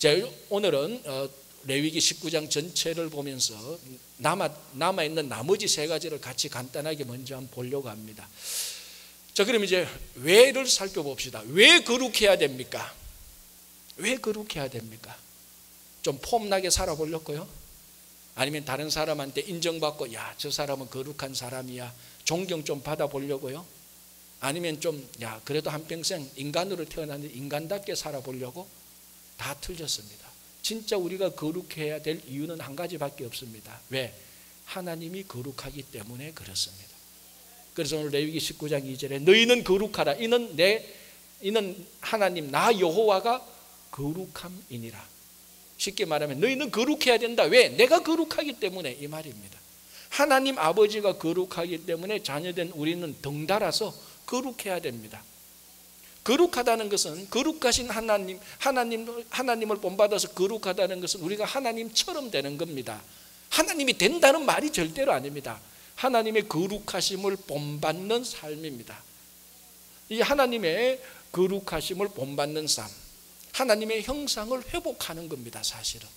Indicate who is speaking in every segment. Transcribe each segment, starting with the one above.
Speaker 1: 자, 오늘은 레위기 19장 전체를 보면서 남아있는 나머지 세 가지를 같이 간단하게 먼저 한번 보려고 합니다. 자, 그럼 이제 왜를 살펴봅시다. 왜 거룩해야 됩니까? 왜 거룩해야 됩니까? 좀 폼나게 살아보려고요? 아니면 다른 사람한테 인정받고 야, 저 사람은 거룩한 사람이야, 존경 좀 받아보려고요? 아니면 좀 야, 그래도 한평생 인간으로 태어났는데 인간답게 살아보려고? 다 틀렸습니다. 진짜 우리가 거룩해야 될 이유는 한 가지밖에 없습니다. 왜? 하나님이 거룩하기 때문에 그렇습니다. 그래서 오늘 레위기 19장 2절에 너희는 거룩하라. 이는 하나님 나 여호와가 거룩함이니라. 쉽게 말하면 너희는 거룩해야 된다. 왜? 내가 거룩하기 때문에, 이 말입니다. 하나님 아버지가 거룩하기 때문에 자녀된 우리는 덩달아서 거룩해야 됩니다. 거룩하다는 것은 거룩하신 하나님을 본받아서 거룩하다는 것은 우리가 하나님처럼 되는 겁니다. 하나님이 된다는 말이 절대로 아닙니다. 하나님의 거룩하심을 본받는 삶입니다. 이 하나님의 거룩하심을 본받는 삶, 하나님의 형상을 회복하는 겁니다. 사실은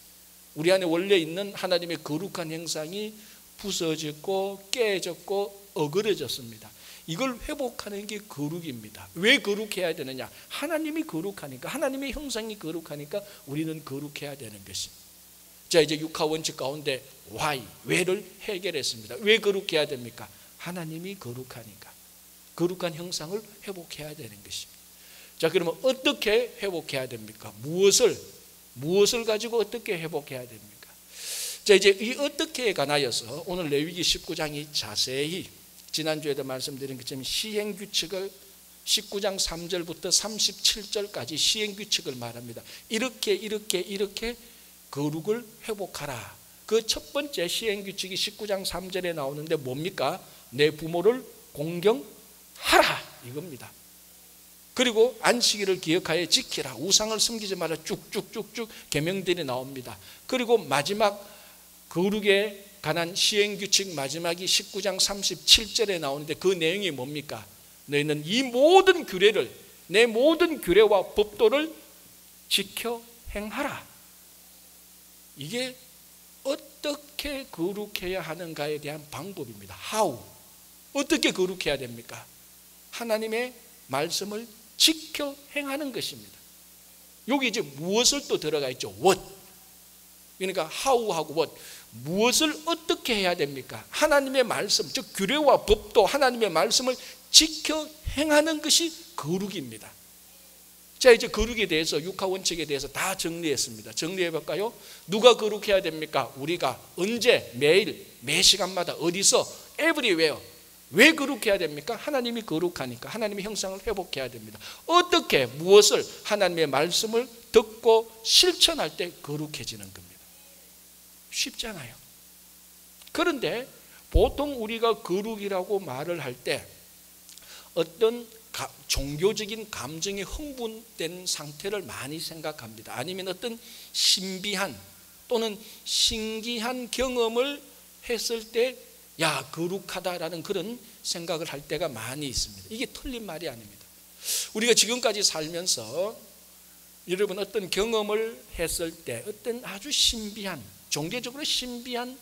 Speaker 1: 우리 안에 원래 있는 하나님의 거룩한 형상이 부서졌고 깨졌고 어그러졌습니다. 이걸 회복하는 게 거룩입니다. 왜 거룩해야 되느냐? 하나님이 거룩하니까, 하나님의 형상이 거룩하니까 우리는 거룩해야 되는 것입니다. 자, 이제 육하 원칙 가운데 why, 왜를 해결했습니다. 왜 거룩해야 됩니까? 하나님이 거룩하니까. 거룩한 형상을 회복해야 되는 것입니다. 자, 그러면 어떻게 회복해야 됩니까? 무엇을 가지고 어떻게 회복해야 됩니까? 자, 이제 이 어떻게에 관하여서 오늘 레위기 19장이 자세히, 지난주에도 말씀드린 것처럼 시행규칙을 19장 3절부터 37절까지 시행규칙을 말합니다. 이렇게 거룩을 회복하라. 그 첫 번째 시행규칙이 19장 3절에 나오는데 뭡니까? 내 부모를 공경하라, 이겁니다. 그리고 안식일을 기억하여 지키라. 우상을 섬기지 마라. 쭉쭉쭉쭉 계명들이 나옵니다. 그리고 마지막 거룩에 관한 시행규칙 마지막이 19장 37절에 나오는데 그 내용이 뭡니까? 너희는 이 모든 규례를, 내 모든 규례와 법도를 지켜 행하라. 이게 어떻게 거룩해야 하는가에 대한 방법입니다. How? 어떻게 거룩해야 됩니까? 하나님의 말씀을 지켜 행하는 것입니다. 여기 이제 무엇을 또 들어가 있죠? What? 그러니까 how하고 what, 무엇을 어떻게 해야 됩니까? 하나님의 말씀, 즉 규례와 법도, 하나님의 말씀을 지켜 행하는 것이 거룩입니다. 자, 이제 거룩에 대해서, 육하 원칙에 대해서 다 정리했습니다. 정리해 볼까요? 누가 거룩해야 됩니까? 우리가 언제, 매일, 매 시간마다 어디서, everywhere. 왜 거룩해야 됩니까? 하나님이 거룩하니까. 하나님의 형상을 회복해야 됩니다. 어떻게, 무엇을? 하나님의 말씀을 듣고 실천할 때 거룩해지는 겁니다. 쉽잖아요. 그런데 보통 우리가 거룩이라고 말을 할 때 어떤 종교적인 감정에 흥분된 상태를 많이 생각합니다. 아니면 어떤 신비한 또는 신기한 경험을 했을 때 야, 거룩하다라는 그런 생각을 할 때가 많이 있습니다. 이게 틀린 말이 아닙니다. 우리가 지금까지 살면서 여러분 어떤 경험을 했을 때 어떤 아주 신비한, 종교적으로 신비한,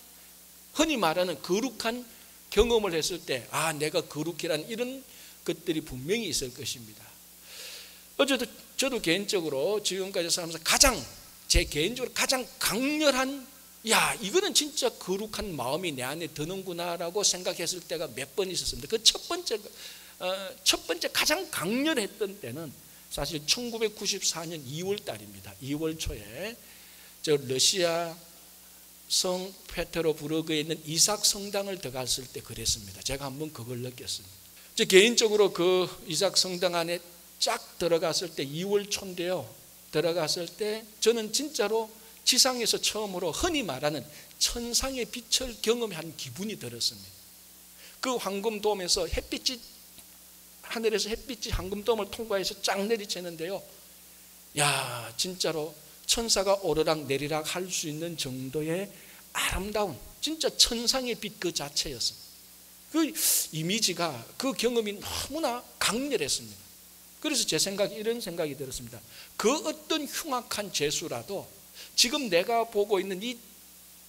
Speaker 1: 흔히 말하는 거룩한 경험을 했을 때 아, 내가 거룩이라는 이런 것들이 분명히 있을 것입니다. 어제도 저도 개인적으로 지금까지 살면서 제 개인적으로 가장 강렬한, 야, 이거는 진짜 거룩한 마음이 내 안에 드는구나라고 생각했을 때가 몇 번 있었습니다. 그 첫 번째 가장 강렬했던 때는 사실 1994년 2월 달입니다. 2월 초에 저 러시아 성 페테르부르크에 있는 이삭 성당을 들어갔을 때 그랬습니다. 제가 한번 그걸 느꼈습니다. 제 개인적으로 그 이삭 성당 안에 쫙 들어갔을 때 2월 초인데요. 들어갔을 때 저는 진짜로 지상에서 처음으로 흔히 말하는 천상의 빛을 경험한 기분이 들었습니다. 그 황금돔에서 하늘에서 햇빛이 황금돔을 통과해서 쫙 내리치는데요. 야, 진짜로 천사가 오르락 내리락 할 수 있는 정도의 아름다운, 진짜 천상의 빛 그 자체였습니다. 그 이미지가, 그 경험이 너무나 강렬했습니다. 그래서 제 생각에 이런 생각이 들었습니다. 그 어떤 흉악한 죄수라도 지금 내가 보고 있는 이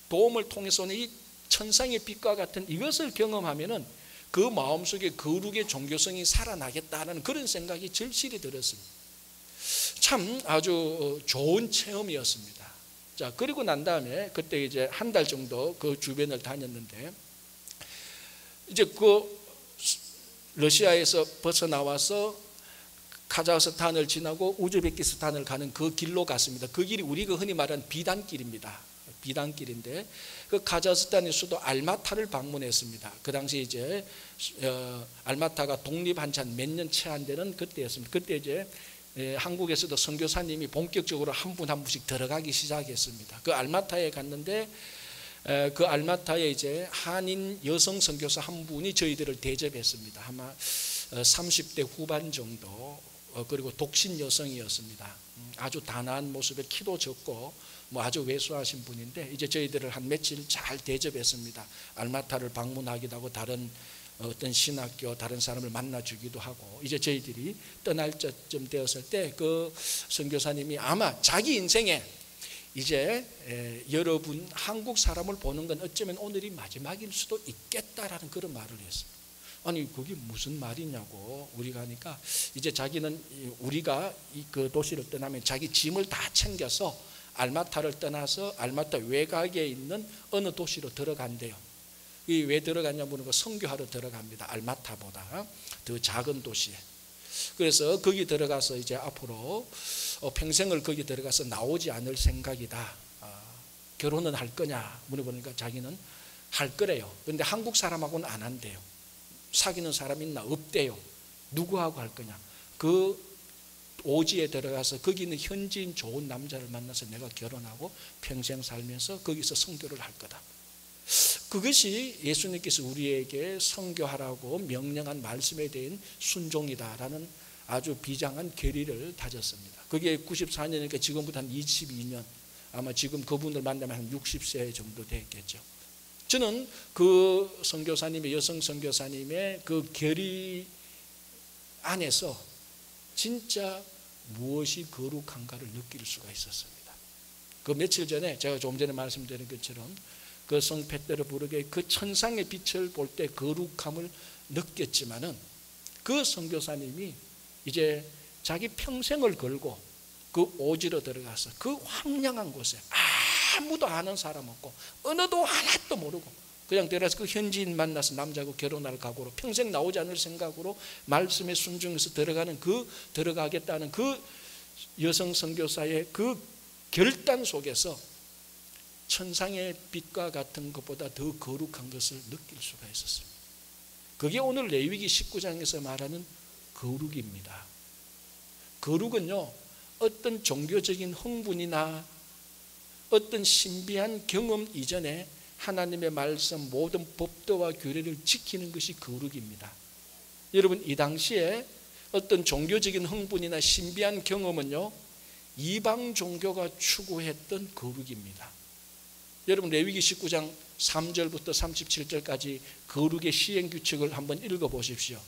Speaker 1: 도움을 통해서는 이 천상의 빛과 같은 이것을 경험하면은 그 마음속에 거룩의 종교성이 살아나겠다는 그런 생각이 절실히 들었습니다. 참 아주 좋은 체험이었습니다. 자, 그리고 난 다음에 그때 이제 한 달 정도 그 주변을 다녔는데, 이제 그 러시아에서 벗어나와서 카자흐스탄을 지나고 우즈베키스탄을 가는 그 길로 갔습니다. 그 길이 우리가 흔히 말하는 비단길입니다. 비단길인데 그 카자흐스탄의 수도 알마타를 방문했습니다. 그 당시 이제 알마타가 독립한 지 몇 년 채 안 되는 그때였습니다. 그때 이제 한국에서도 선교사님이 본격적으로 한 분 한 분씩 들어가기 시작했습니다. 그 알마타에 갔는데 그 알마타에 이제 한인 여성 선교사 한 분이 저희들을 대접했습니다. 아마 30대 후반 정도, 그리고 독신 여성이었습니다. 아주 단아한 모습에 키도 적고 뭐 아주 왜소하신 분인데 이제 저희들을 한 며칠 잘 대접했습니다. 알마타를 방문하기도 하고 다른 어떤 신학교 다른 사람을 만나주기도 하고, 이제 저희들이 떠날 때쯤 되었을 때 그 선교사님이 아마 자기 인생에 이제 여러분 한국 사람을 보는 건 어쩌면 오늘이 마지막일 수도 있겠다라는 그런 말을 했어요. 아니 그게 무슨 말이냐고 우리가 하니까, 이제 자기는 우리가 그 도시를 떠나면 자기 짐을 다 챙겨서 알마타를 떠나서 알마타 외곽에 있는 어느 도시로 들어간대요. 왜 들어갔냐 물으니까 선교하러 들어갑니다. 알마타보다 더 작은 도시에. 그래서 거기 들어가서 이제 앞으로 평생을 거기 들어가서 나오지 않을 생각이다. 결혼은 할 거냐 물어보니까 자기는 할 거래요. 그런데 한국 사람하고는 안 한대요. 사귀는 사람 있나? 없대요. 누구하고 할 거냐? 그 오지에 들어가서 거기 있는 현지인 좋은 남자를 만나서 내가 결혼하고 평생 살면서 거기서 선교를 할 거다. 그것이 예수님께서 우리에게 선교하라고 명령한 말씀에 대한 순종이다라는 아주 비장한 결의를 다졌습니다. 그게 94년이니까 지금부터 한 22년, 아마 지금 그분을 만나면 한 60세 정도 됐겠죠. 저는 그 선교사님의, 여성 선교사님의 그 결의 안에서 진짜 무엇이 거룩한가를 느낄 수가 있었습니다. 그 며칠 전에 제가 좀 전에 말씀드린 것처럼 그 성 페테르부르크의 그 천상의 빛을 볼 때 거룩함을 느꼈지만은, 그 선교사님이 이제 자기 평생을 걸고 그 오지로 들어가서 그 황량한 곳에 아무도 아는 사람 없고 언어도 하나도 모르고 그냥 들어가서 그 현지인 만나서 남자하고 결혼할 각오로 평생 나오지 않을 생각으로 말씀에 순종해서 들어가겠다는 그 여성 선교사의 그 결단 속에서 천상의 빛과 같은 것보다 더 거룩한 것을 느낄 수가 있었습니다. 그게 오늘 레위기 19장에서 말하는 거룩입니다. 거룩은요, 어떤 종교적인 흥분이나 어떤 신비한 경험 이전에 하나님의 말씀 모든 법도와 규례를 지키는 것이 거룩입니다. 여러분, 이 당시에 어떤 종교적인 흥분이나 신비한 경험은요, 이방 종교가 추구했던 거룩입니다. 여러분, 레위기 19장 3절부터 37절까지 거룩의 시행규칙을 한번 읽어보십시오.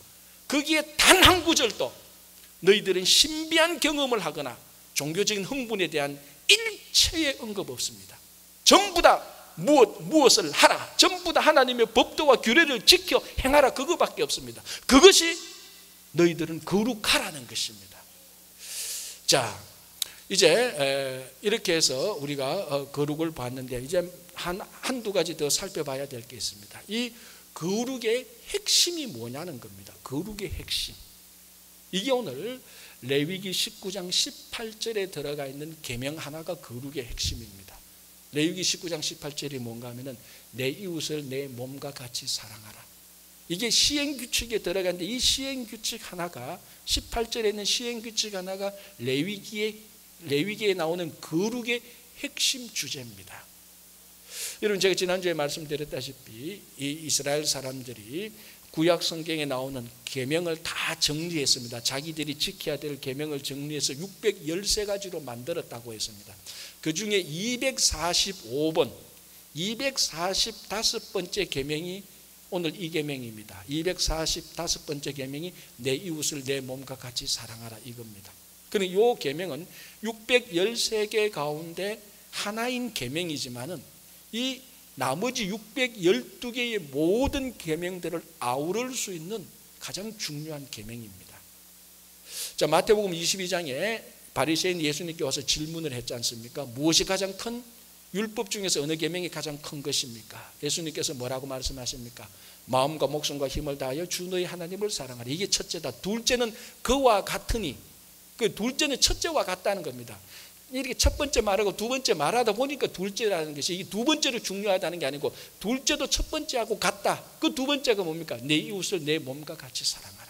Speaker 1: 거기에 단 한 구절도 너희들은 신비한 경험을 하거나 종교적인 흥분에 대한 일체의 언급 없습니다. 전부 다 무엇을 하라, 전부 다 하나님의 법도와 규례를 지켜 행하라, 그거밖에 없습니다. 그것이 너희들은 거룩하라는 것입니다. 자, 이제 이렇게 해서 우리가 거룩을 봤는데, 이제 한두 가지 더 살펴봐야 될 게 있습니다. 이 거룩의 핵심이 뭐냐는 겁니다. 거룩의 핵심. 이게 오늘 레위기 19장 18절에 들어가 있는 계명 하나가 거룩의 핵심입니다. 레위기 19장 18절이 뭔가 하면은 내 이웃을 내 몸과 같이 사랑하라. 이게 시행규칙에 들어가는데, 이 시행규칙 하나가 18절에 있는 시행규칙 하나가 레위기에 나오는 거룩의 핵심 주제입니다. 여러분, 제가 지난주에 말씀드렸다시피 이 이스라엘 사람들이 구약 성경에 나오는 계명을 다 정리했습니다. 자기들이 지켜야 될 계명을 정리해서 613가지로 만들었다고 했습니다. 그 중에 245번, 245번째 계명이 오늘 이 계명입니다. 245번째 계명이 내 이웃을 내 몸과 같이 사랑하라, 이겁니다. 그런데 이 계명은 613개 가운데 하나인 계명이지만은 이 나머지 612개의 모든 계명들을 아우를 수 있는 가장 중요한 계명입니다. 자, 마태복음 22장에 바리새인 예수님께 와서 질문을 했지 않습니까? 무엇이 가장 큰 율법 중에서 어느 계명이 가장 큰 것입니까? 예수님께서 뭐라고 말씀하십니까? 마음과 목숨과 힘을 다하여 주 너희 하나님을 사랑하라. 이게 첫째다. 둘째는 그와 같으니, 그 둘째는 첫째와 같다는 겁니다. 이렇게 첫 번째 말하고 두 번째 말하다 보니까 둘째라는 것이, 이 두 번째로 중요하다는 게 아니고 둘째도 첫 번째하고 같다. 그 두 번째가 뭡니까? 내 이웃을 내 몸과 같이 사랑하라.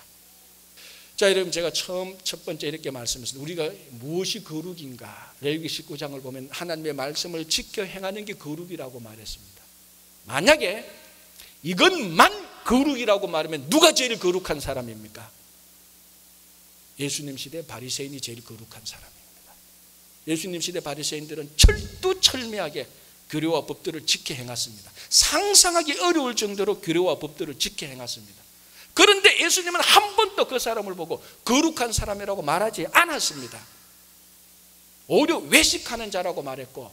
Speaker 1: 자, 여러분, 제가 첫 번째 이렇게 말씀했습니다. 우리가 무엇이 거룩인가? 레위기 19장을 보면 하나님의 말씀을 지켜 행하는 게 거룩이라고 말했습니다. 만약에 이것만 거룩이라고 말하면 누가 제일 거룩한 사람입니까? 예수님 시대 바리새인이 제일 거룩한 사람입니다. 예수님 시대 바리새인들은 철두철미하게 규례와 법들을 지켜 행했습니다. 상상하기 어려울 정도로 규례와 법들을 지켜 행했습니다. 그런데 예수님은 한 번도 그 사람을 보고 거룩한 사람이라고 말하지 않았습니다. 오히려 외식하는 자라고 말했고,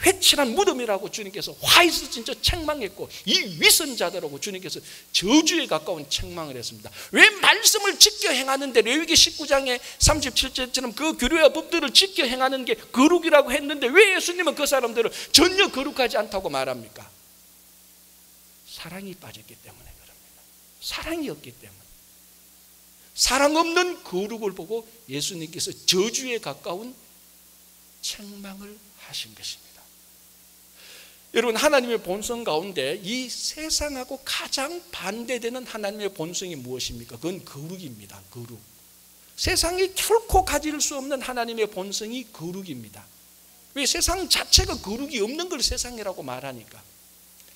Speaker 1: 회칠한 무덤이라고 주님께서 화해서 진짜 책망했고, 이 위선자들하고 주님께서 저주에 가까운 책망을 했습니다. 왜 말씀을 지켜 행하는데 레위기 19장의 37절처럼 그 규례와 법들을 지켜 행하는 게 거룩이라고 했는데 왜 예수님은 그 사람들을 전혀 거룩하지 않다고 말합니까? 사랑이 빠졌기 때문에 그럽니다. 사랑이 없기 때문에. 사랑 없는 거룩을 보고 예수님께서 저주에 가까운 책망을 하신 것입니다. 여러분, 하나님의 본성 가운데 이 세상하고 가장 반대되는 하나님의 본성이 무엇입니까? 그건 거룩입니다. 거룩. 세상이 결코 가질 수 없는 하나님의 본성이 거룩입니다. 왜? 세상 자체가 거룩이 없는 걸 세상이라고 말하니까.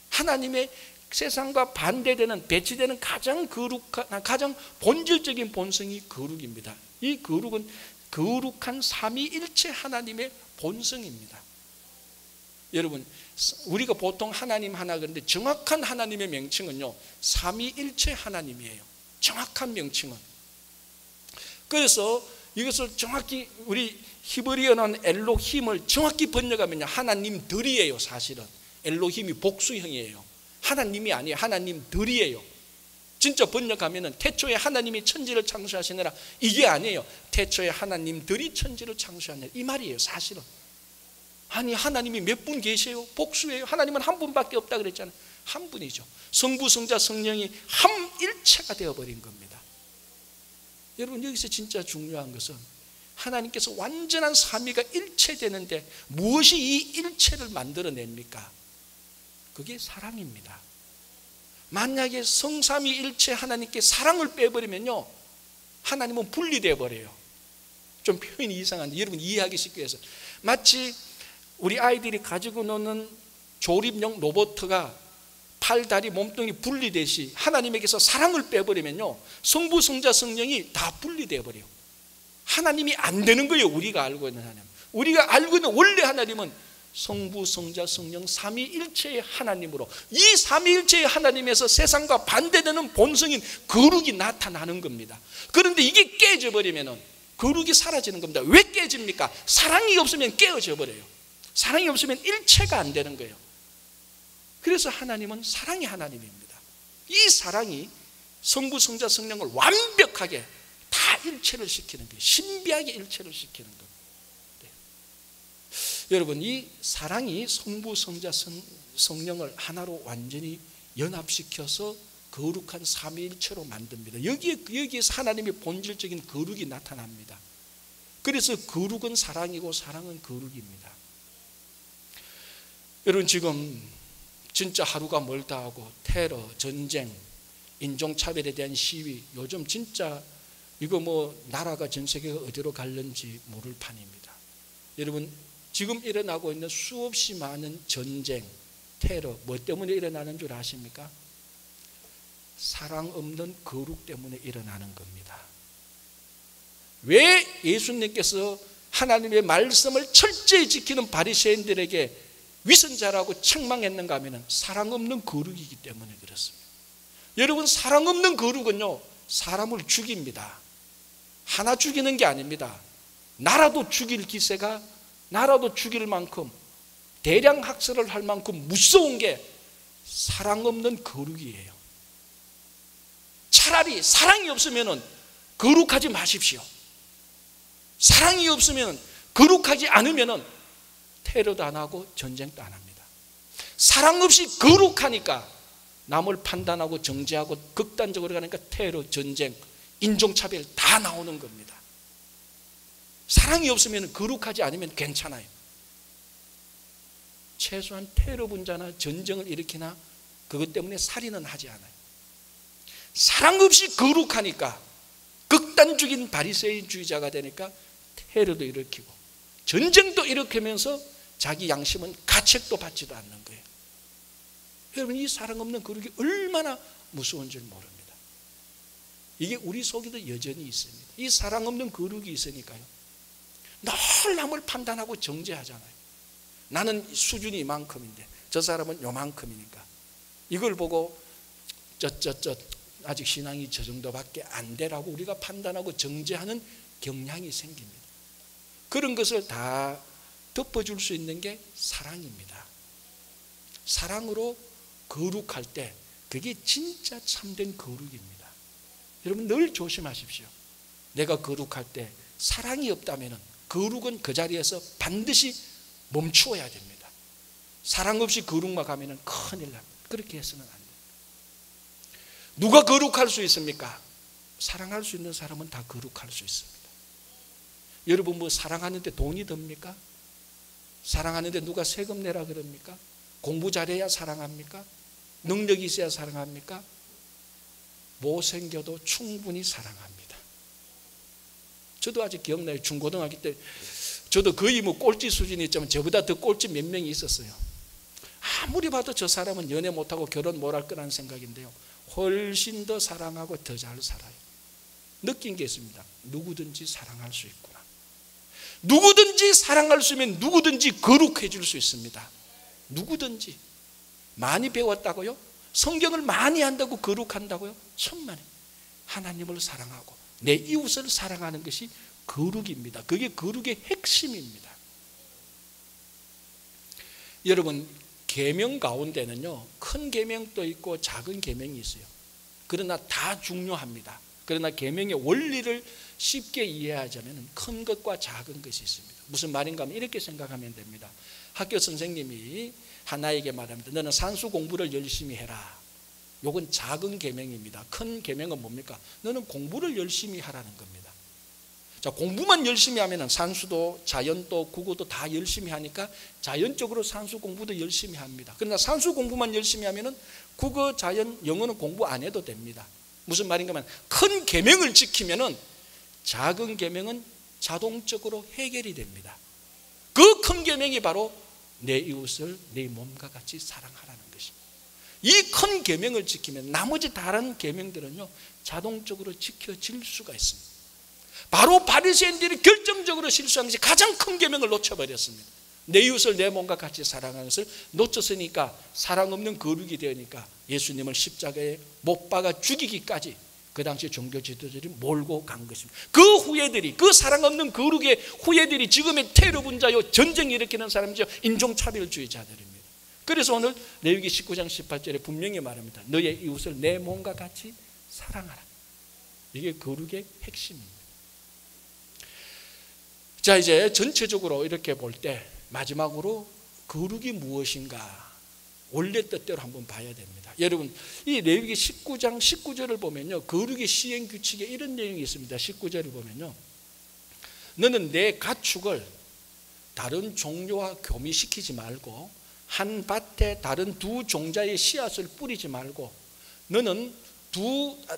Speaker 1: 하나님의 세상과 반대되는, 배치되는 가장 거룩한, 가장 본질적인 본성이 거룩입니다. 이 거룩은 거룩한 삼위일체 하나님의 본성입니다. 여러분, 우리가 보통 하나님 하나 그런데 정확한 하나님의 명칭은요, 삼위일체 하나님이에요. 정확한 명칭은. 그래서 이것을 정확히 우리 히브리어는 엘로힘을 정확히 번역하면요, 하나님들이에요. 사실은 엘로힘이 복수형이에요. 하나님이 아니에요. 하나님들이에요. 진짜 번역하면은 태초에 하나님이 천지를 창조하시느라, 이게 아니에요. 태초에 하나님들이 천지를 창조하느라, 이 말이에요. 사실은. 아니, 하나님이 몇 분 계세요? 복수예요. 하나님은 한 분밖에 없다 그랬잖아요. 한 분이죠. 성부, 성자, 성령이 한 일체가 되어버린 겁니다. 여러분, 여기서 진짜 중요한 것은 하나님께서 완전한 삼위가 일체되는데 무엇이 이 일체를 만들어냅니까? 그게 사랑입니다. 만약에 성삼위일체 하나님께 사랑을 빼버리면요, 하나님은 분리되어 버려요. 좀 표현이 이상한데 여러분 이해하기 쉽게 해서, 마치 우리 아이들이 가지고 노는 조립용 로봇가 팔, 다리, 몸뚱이 분리되듯이 하나님에게서 사랑을 빼버리면요, 성부, 성자, 성령이 다 분리되어 버려요. 하나님이 안 되는 거예요. 우리가 알고 있는 하나님. 우리가 알고 있는 원래 하나님은 성부, 성자, 성령 삼위일체의 하나님으로, 이 삼위일체의 하나님에서 세상과 반대되는 본성인 거룩이 나타나는 겁니다. 그런데 이게 깨져버리면 거룩이 사라지는 겁니다. 왜 깨집니까? 사랑이 없으면 깨어져 버려요. 사랑이 없으면 일체가 안 되는 거예요. 그래서 하나님은 사랑의 하나님입니다. 이 사랑이 성부, 성자, 성령을 완벽하게 다 일체를 시키는 거예요. 신비하게 일체를 시키는 겁니다. 네. 여러분, 이 사랑이 성부, 성자, 성령을 하나로 완전히 연합시켜서 거룩한 삼위일체로 만듭니다. 여기에서 하나님의 본질적인 거룩이 나타납니다. 그래서 거룩은 사랑이고 사랑은 거룩입니다. 여러분, 지금 진짜 하루가 멀다 하고 테러, 전쟁, 인종차별에 대한 시위, 요즘 진짜 이거 뭐 나라가 전 세계가 어디로 갈는지 모를 판입니다. 여러분, 지금 일어나고 있는 수없이 많은 전쟁, 테러, 뭐 때문에 일어나는 줄 아십니까? 사랑 없는 거룩 때문에 일어나는 겁니다. 왜 예수님께서 하나님의 말씀을 철저히 지키는 바리새인들에게 위선자라고 책망했는가 하면 사랑 없는 거룩이기 때문에 그렇습니다. 여러분, 사랑 없는 거룩은요, 사람을 죽입니다. 하나 죽이는 게 아닙니다. 나라도 죽일 기세가 나라도 죽일 만큼 대량 학살을 할 만큼 무서운 게 사랑 없는 거룩이에요. 차라리 사랑이 없으면 거룩하지 마십시오. 사랑이 없으면, 거룩하지 않으면 테러도 안 하고 전쟁도 안 합니다. 사랑 없이 거룩하니까 남을 판단하고 정죄하고 극단적으로 가니까 테러, 전쟁, 인종차별 다 나오는 겁니다. 사랑이 없으면, 거룩하지 않으면 괜찮아요. 최소한 테러 분자나 전쟁을 일으키나 그것 때문에 살인은 하지 않아요. 사랑 없이 거룩하니까 극단적인 바리새인주의자가 되니까 테러도 일으키고 전쟁도 일으키면서 자기 양심은 가책도 받지도 않는 거예요. 여러분, 이 사랑 없는 거룩이 얼마나 무서운 줄 모릅니다. 이게 우리 속에도 여전히 있습니다. 이 사랑 없는 거룩이 있으니까요, 늘 남을 판단하고 정죄하잖아요. 나는 수준이 이만큼인데 저 사람은 요만큼이니까 이걸 보고 아직 신앙이 저 정도밖에 안 되라고 우리가 판단하고 정죄하는 경향이 생깁니다. 그런 것을 다 덮어줄 수 있는 게 사랑입니다. 사랑으로 거룩할 때 그게 진짜 참된 거룩입니다. 여러분, 늘 조심하십시오. 내가 거룩할 때 사랑이 없다면 거룩은 그 자리에서 반드시 멈추어야 됩니다. 사랑 없이 거룩만 가면 큰일 납니다. 그렇게 해서는 안 돼요. 누가 거룩할 수 있습니까? 사랑할 수 있는 사람은 다 거룩할 수 있습니다. 여러분, 뭐 사랑하는데 돈이 듭니까? 사랑하는데 누가 세금 내라 그럽니까? 공부 잘해야 사랑합니까? 능력이 있어야 사랑합니까? 못생겨도 충분히 사랑합니다. 저도 아직 기억나요. 중고등학교 때 저도 거의 뭐 꼴찌 수준이 있지만 저보다 더 꼴찌 몇 명이 있었어요. 아무리 봐도 저 사람은 연애 못하고 결혼 못할 거라는 생각인데요, 훨씬 더 사랑하고 더 잘 살아요. 느낀 게 있습니다. 누구든지 사랑할 수 있구나. 누구든지 사랑할 수 있으면 누구든지 거룩해 줄 수 있습니다. 누구든지. 많이 배웠다고요? 성경을 많이 한다고 거룩한다고요? 천만에. 하나님을 사랑하고 내 이웃을 사랑하는 것이 거룩입니다. 그게 거룩의 핵심입니다. 여러분, 계명 가운데는요, 큰 계명도 있고 작은 계명이 있어요. 그러나 다 중요합니다. 그러나 계명의 원리를 쉽게 이해하자면 큰 것과 작은 것이 있습니다. 무슨 말인가 하면 이렇게 생각하면 됩니다. 학교 선생님이 하나에게 말합니다. 너는 산수 공부를 열심히 해라. 이건 작은 계명입니다. 큰 계명은 뭡니까? 너는 공부를 열심히 하라는 겁니다. 자, 공부만 열심히 하면 산수도 자연도 국어도 다 열심히 하니까 자연적으로 산수 공부도 열심히 합니다. 그러나 산수 공부만 열심히 하면 국어, 자연, 영어는 공부 안 해도 됩니다. 무슨 말인가 하면 큰 계명을 지키면 작은 계명은 자동적으로 해결이 됩니다. 그 큰 계명이 바로 내 이웃을 내 몸과 같이 사랑하라는 것입니다. 이 큰 계명을 지키면 나머지 다른 계명들은요, 자동적으로 지켜질 수가 있습니다. 바로 바리새인들이 결정적으로 실수한 것이 가장 큰 계명을 놓쳐버렸습니다. 내 이웃을 내 몸과 같이 사랑하는 것을 놓쳤으니까 사랑 없는 거룩이 되니까 예수님을 십자가에 못 박아 죽이기까지 그 당시 종교 지도자들이 몰고 간 것입니다. 그 후예들이, 그 사랑 없는 거룩의 후예들이 지금의 테러 분자요, 전쟁 일으키는 사람이죠, 인종차별주의자들입니다. 그래서 오늘 레위기 19장 18절에 분명히 말합니다. 너의 이웃을 내 몸과 같이 사랑하라. 이게 거룩의 핵심입니다. 자, 이제 전체적으로 이렇게 볼 때 마지막으로 거룩이 무엇인가 원래 뜻대로 한번 봐야 됩니다. 여러분, 이 레위기 19장 19절을 보면요, 거룩의 시행 규칙에 이런 내용이 있습니다. 19절을 보면요, 너는 내 가축을 다른 종류와 교미시키지 말고 한 밭에 다른 두 종자의 씨앗을 뿌리지 말고 너는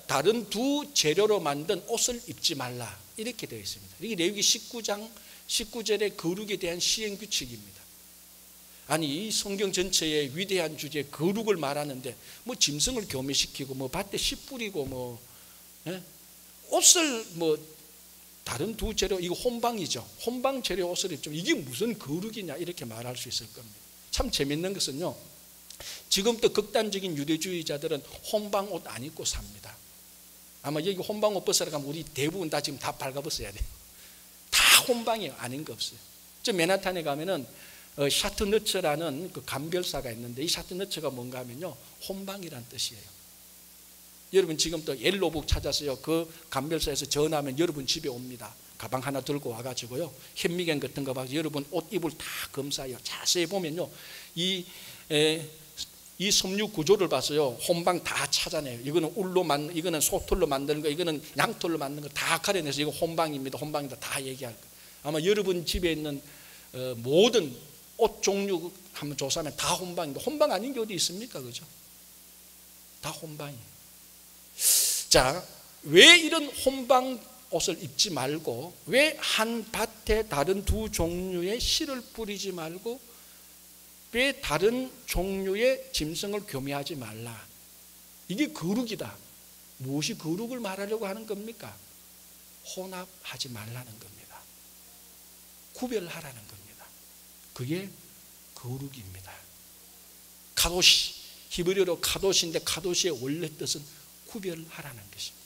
Speaker 1: 다른 두 재료로 만든 옷을 입지 말라. 이렇게 되어 있습니다. 이게 레위기 19장 19절의 거룩에 대한 시행 규칙입니다. 아니, 이 성경 전체의 위대한 주제 거룩을 말하는데 뭐 짐승을 교미시키고 뭐 밭에 씨 뿌리고 뭐 옷을 뭐 다른 두 재료, 이거 혼방이죠. 혼방 재료 옷을 입죠. 이게 무슨 거룩이냐 이렇게 말할 수 있을 겁니다. 참 재밌는 것은요, 지금도 극단적인 유대주의자들은 혼방 옷 안 입고 삽니다. 아마 여기 혼방 옷 벗으러 가면 우리 대부분 다 지금 다 발가벗어야 돼요. 다 혼방이에요. 아닌 거 없어요. 저 맨하탄에 가면은 샤트너츠라는 그 감별사가 있는데, 이 샤트너츠가 뭔가 하면요, 혼방이란 뜻이에요. 여러분 지금 또 옐로북 찾아서요, 그 감별사에서 전화하면 여러분 집에 옵니다. 가방 하나 들고 와가지고요, 현미경 같은 거 봐서 여러분 옷 입을 다 검사해요. 자세히 보면요, 이 섬유 구조를 봐서요, 혼방 다 찾아내요. 이거는 울로 만든, 이거는 소털로 만드는 거, 이거는 양털로 만드는 거 다 가려내서 이거 혼방입니다, 혼방이다 다 얘기할 거예요. 아마 여러분 집에 있는 모든 옷 종류 한번 조사하면 다 혼방입니다. 혼방 아닌 게 어디 있습니까? 그죠? 다 혼방이에요. 자, 왜 이런 혼방 옷을 입지 말고, 왜 한 밭에 다른 두 종류의 씨를 뿌리지 말고, 왜 다른 종류의 짐승을 교미하지 말라? 이게 거룩이다. 무엇이 거룩을 말하려고 하는 겁니까? 혼합하지 말라는 겁니다. 구별하라는 겁니다. 그게 거룩입니다. 카도시, 히브리어로 카도시인데 카도시의 원래 뜻은 구별하라는 것입니다.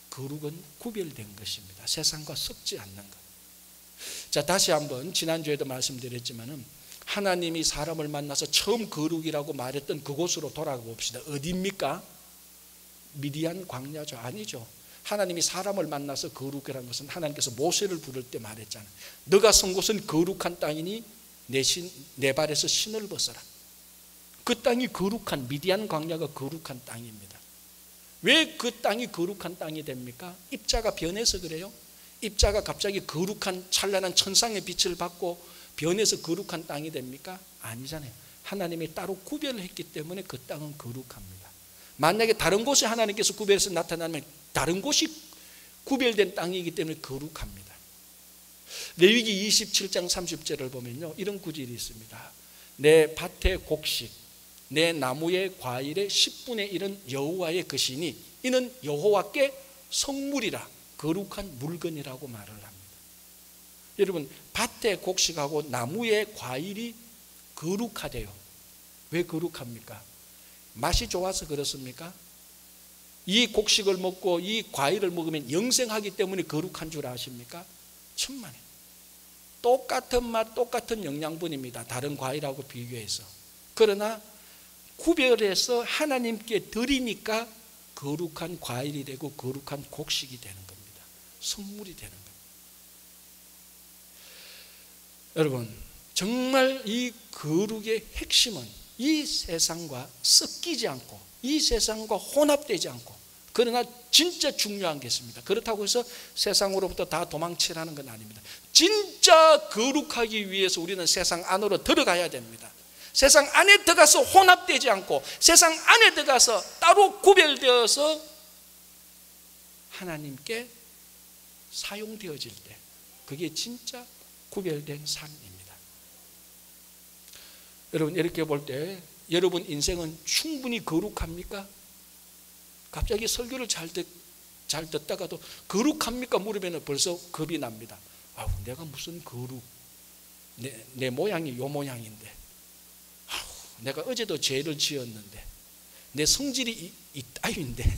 Speaker 1: 거룩은 구별된 것입니다. 세상과 섞지 않는 것. 자, 다시 한번 지난주에도 말씀드렸지만은 하나님이 사람을 만나서 처음 거룩이라고 말했던 그곳으로 돌아가 봅시다. 어디입니까? 미디안 광야죠? 아니죠. 하나님이 사람을 만나서 거룩이라는 것은 하나님께서 모세를 부를 때 말했잖아요. 너가 선 곳은 거룩한 땅이니 내 발에서 신을 벗어라. 그 땅이 거룩한, 미디안 광야가 거룩한 땅입니다. 왜 그 땅이 거룩한 땅이 됩니까? 입자가 변해서 그래요? 입자가 갑자기 거룩한 찬란한 천상의 빛을 받고 변해서 거룩한 땅이 됩니까? 아니잖아요. 하나님이 따로 구별을 했기 때문에 그 땅은 거룩합니다. 만약에 다른 곳에 하나님께서 구별해서 나타나면 다른 곳이 구별된 땅이기 때문에 거룩합니다. 레위기 27장 30절을 보면요, 이런 구절이 있습니다. 내 밭의 곡식, 내 나무의 과일의 10분의 1은 여호와의 것이니 이는 여호와께 성물이라, 거룩한 물건이라고 말을 합니다. 여러분, 밭의 곡식하고 나무의 과일이 거룩하대요. 왜 거룩합니까? 맛이 좋아서 그렇습니까? 이 곡식을 먹고 이 과일을 먹으면 영생하기 때문에 거룩한 줄 아십니까? 천만에. 똑같은 맛, 똑같은 영양분입니다. 다른 과일하고 비교해서. 그러나 구별해서 하나님께 드리니까 거룩한 과일이 되고 거룩한 곡식이 되는 겁니다. 선물이 되는 겁니다. 여러분, 정말 이 거룩의 핵심은 이 세상과 섞이지 않고, 이 세상과 혼합되지 않고, 그러나 진짜 중요한 게 있습니다. 그렇다고 해서 세상으로부터 다 도망치라는 건 아닙니다. 진짜 거룩하기 위해서 우리는 세상 안으로 들어가야 됩니다. 세상 안에 들어가서 혼합되지 않고, 세상 안에 들어가서 따로 구별되어서 하나님께 사용되어질 때, 그게 진짜 구별된 삶입니다. 여러분, 이렇게 볼 때 여러분 인생은 충분히 거룩합니까? 갑자기 설교를 잘 듣다가도 거룩합니까? 물으면 벌써 겁이 납니다. 아우, 내가 무슨 거룩, 내 모양이 요 모양인데, 아우, 내가 어제도 죄를 지었는데, 내 성질이 이 따위인데,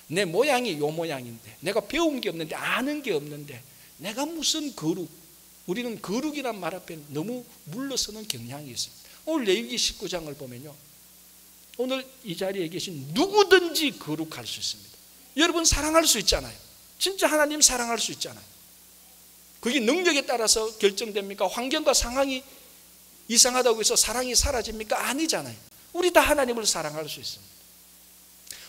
Speaker 1: 내 모양이 요 모양인데, 내가 배운 게 없는데, 아는 게 없는데, 내가 무슨 거룩. 우리는 거룩이란 말 앞에 너무 물러서는 경향이 있습니다. 오늘 레위기 19장을 보면요, 오늘 이 자리에 계신 누구든지 거룩할 수 있습니다. 여러분 사랑할 수 있잖아요. 진짜 하나님 사랑할 수 있잖아요. 그게 능력에 따라서 결정됩니까? 환경과 상황이 이상하다고 해서 사랑이 사라집니까? 아니잖아요. 우리 다 하나님을 사랑할 수 있습니다.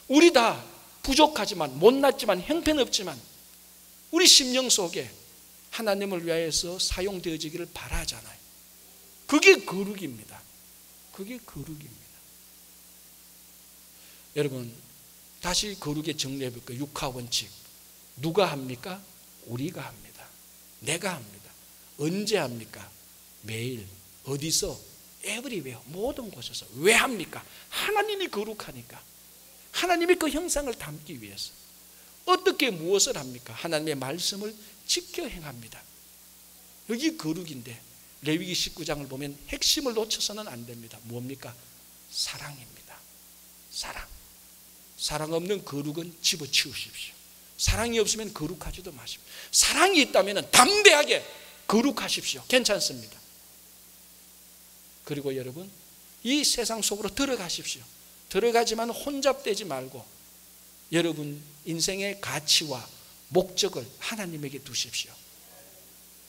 Speaker 1: 우리 다 부족하지만, 못났지만, 형편없지만 우리 심령 속에 하나님을 위하여서 사용되어지기를 바라잖아요. 그게 거룩입니다. 그게 거룩입니다. 여러분, 다시 거룩에 정리해 볼까요? 육하 원칙. 누가 합니까? 우리가 합니다. 내가 합니다. 언제 합니까? 매일. 어디서? everywhere. 모든 곳에서. 왜 합니까? 하나님이 거룩하니까. 하나님의 그 형상을 담기 위해서. 어떻게 무엇을 합니까? 하나님의 말씀을 지켜 행합니다. 여기 거룩인데 레위기 19장을 보면 핵심을 놓쳐서는 안 됩니다. 뭡니까? 사랑입니다. 사랑. 사랑 없는 거룩은 집어치우십시오. 사랑이 없으면 거룩하지도 마십시오. 사랑이 있다면 담대하게 거룩하십시오. 괜찮습니다. 그리고 여러분, 이 세상 속으로 들어가십시오. 들어가지만 혼잡되지 말고 여러분 인생의 가치와 목적을 하나님에게 두십시오.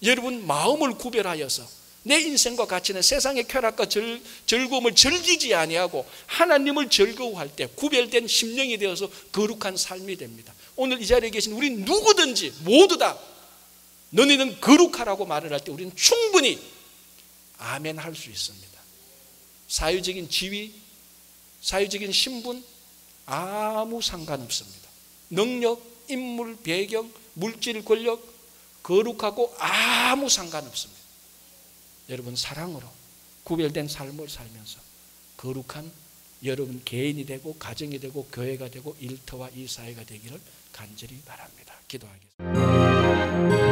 Speaker 1: 여러분 마음을 구별하여서 내 인생과 가치는 세상의 쾌락과 즐거움을 즐기지 아니하고 하나님을 즐거워할 때 구별된 심령이 되어서 거룩한 삶이 됩니다. 오늘 이 자리에 계신 우리 누구든지 모두 다 너희는 거룩하라고 말을 할 때 우리는 충분히 아멘 할 수 있습니다. 사회적인 지위, 사회적인 신분 아무 상관없습니다. 능력, 인물, 배경, 물질, 권력, 거룩하고 아무 상관없습니다. 여러분 사랑으로 구별된 삶을 살면서 거룩한 여러분 개인이 되고 가정이 되고 교회가 되고 일터와 이 사회가 되기를 간절히 바랍니다. 기도하겠습니다.